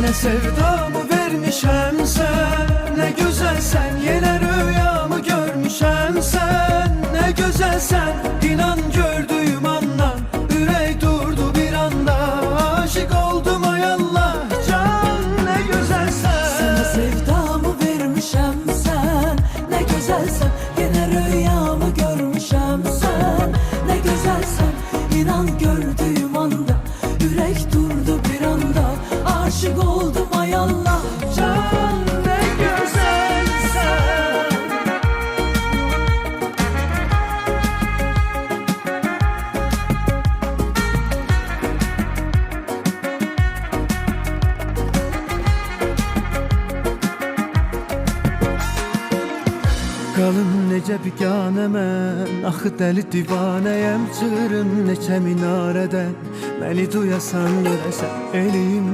Sənə sevdamı vermişəm sən, nə gözəlsən, yenə rüyamı görmüşəm sən, nə gözəlsən, inan gördüyüm andan ürək durdu bir anda, aşık oldum ay Allah can, nə gözəlsən. Sənə sevdamı vermişəm sən, nə gözəlsən, yenə rüyamı görmüşəm sən, nə gözəlsən, inan gördüyüm anda ürək durdu bir anda, aşık oldum ay Allah Can, nə gözəlsən. Qalım necə biganə mən, axı dəli divanəyəm, çığırım neçə minarədən, məni duyasan görəsən eləyim